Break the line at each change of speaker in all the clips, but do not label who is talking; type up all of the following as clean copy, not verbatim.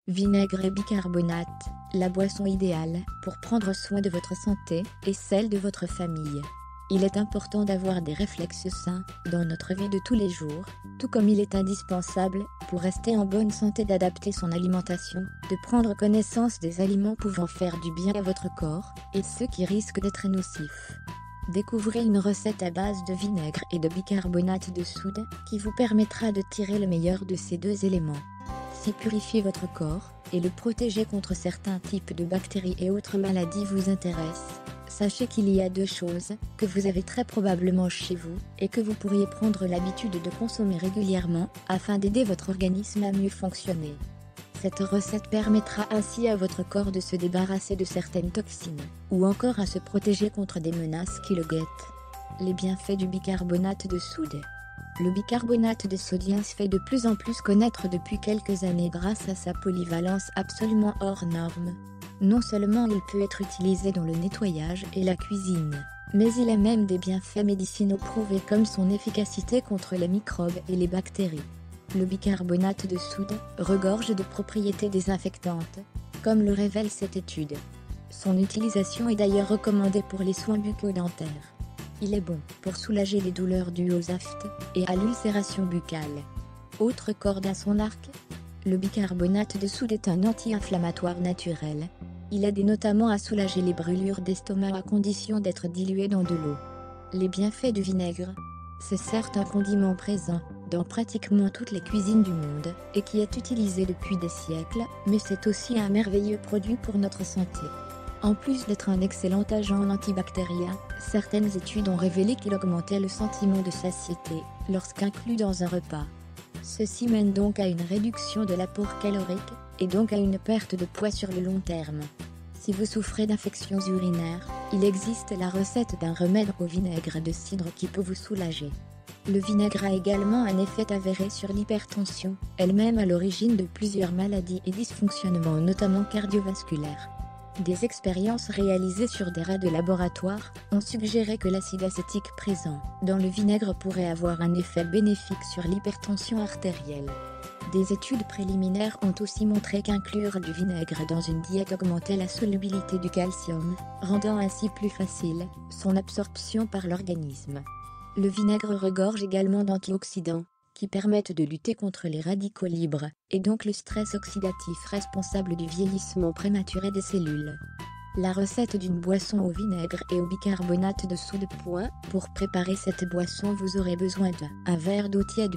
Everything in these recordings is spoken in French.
Vinaigre et bicarbonate, la boisson idéale pour prendre soin de votre santé et celle de votre famille. Il est important d'avoir des réflexes sains dans notre vie de tous les jours, tout comme il est indispensable, pour rester en bonne santé, d'adapter son alimentation, de prendre connaissance des aliments pouvant faire du bien à votre corps, et ceux qui risquent d'être nocifs. Découvrez une recette à base de vinaigre et de bicarbonate de soude, qui vous permettra de tirer le meilleur de ces deux éléments. Si purifier votre corps, et le protéger contre certains types de bactéries et autres maladies vous intéresse, sachez qu'il y a deux choses que vous avez très probablement chez vous, et que vous pourriez prendre l'habitude de consommer régulièrement, afin d'aider votre organisme à mieux fonctionner. Cette recette permettra ainsi à votre corps de se débarrasser de certaines toxines, ou encore à se protéger contre des menaces qui le guettent. Les bienfaits du bicarbonate de soude. Le bicarbonate de sodium se fait de plus en plus connaître depuis quelques années grâce à sa polyvalence absolument hors norme. Non seulement il peut être utilisé dans le nettoyage et la cuisine, mais il a même des bienfaits médicinaux prouvés comme son efficacité contre les microbes et les bactéries. Le bicarbonate de soude regorge de propriétés désinfectantes, comme le révèle cette étude. Son utilisation est d'ailleurs recommandée pour les soins bucco-dentaires. Il est bon pour soulager les douleurs dues aux aftes et à l'ulcération buccale. Autre corde à son arc, le bicarbonate de soude est un anti-inflammatoire naturel. Il aide notamment à soulager les brûlures d'estomac à condition d'être dilué dans de l'eau. Les bienfaits du vinaigre. C'est certes un condiment présent dans pratiquement toutes les cuisines du monde et qui est utilisé depuis des siècles, mais c'est aussi un merveilleux produit pour notre santé. En plus d'être un excellent agent antibactérien, certaines études ont révélé qu'il augmentait le sentiment de satiété lorsqu'inclus dans un repas. Ceci mène donc à une réduction de l'apport calorique et donc à une perte de poids sur le long terme. Si vous souffrez d'infections urinaires, il existe la recette d'un remède au vinaigre de cidre qui peut vous soulager. Le vinaigre a également un effet avéré sur l'hypertension, elle-même à l'origine de plusieurs maladies et dysfonctionnements notamment cardiovasculaires. Des expériences réalisées sur des rats de laboratoire ont suggéré que l'acide acétique présent dans le vinaigre pourrait avoir un effet bénéfique sur l'hypertension artérielle. Des études préliminaires ont aussi montré qu'inclure du vinaigre dans une diète augmentait la solubilité du calcium, rendant ainsi plus facile son absorption par l'organisme. Le vinaigre regorge également d'antioxydants, qui permettent de lutter contre les radicaux libres, et donc le stress oxydatif responsable du vieillissement prématuré des cellules. La recette d'une boisson au vinaigre et au bicarbonate de soude. Pour préparer cette boisson, vous aurez besoin d'un verre d'eau tiède.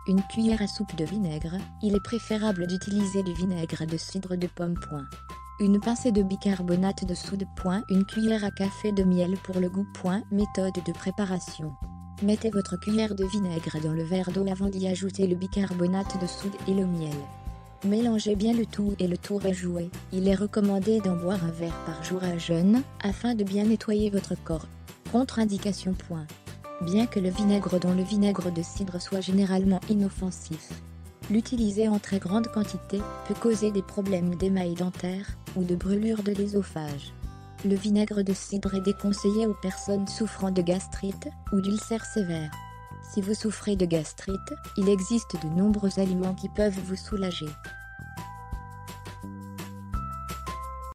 Une cuillère à soupe de vinaigre. Il est préférable d'utiliser du vinaigre de cidre de pomme. Une pincée de bicarbonate de soude. Une cuillère à café de miel pour le goût. Méthode de préparation. Mettez votre cuillère de vinaigre dans le verre d'eau avant d'y ajouter le bicarbonate de soude et le miel. Mélangez bien le tout et le tour est joué. Il est recommandé d'en boire un verre par jour à jeûne, afin de bien nettoyer votre corps. Contre-indication. Bien que le vinaigre dont le vinaigre de cidre soit généralement inoffensif, l'utiliser en très grande quantité peut causer des problèmes d'émail dentaire ou de brûlure de l'œsophage. Le vinaigre de cidre est déconseillé aux personnes souffrant de gastrite ou d'ulcères sévères. Si vous souffrez de gastrite, il existe de nombreux aliments qui peuvent vous soulager.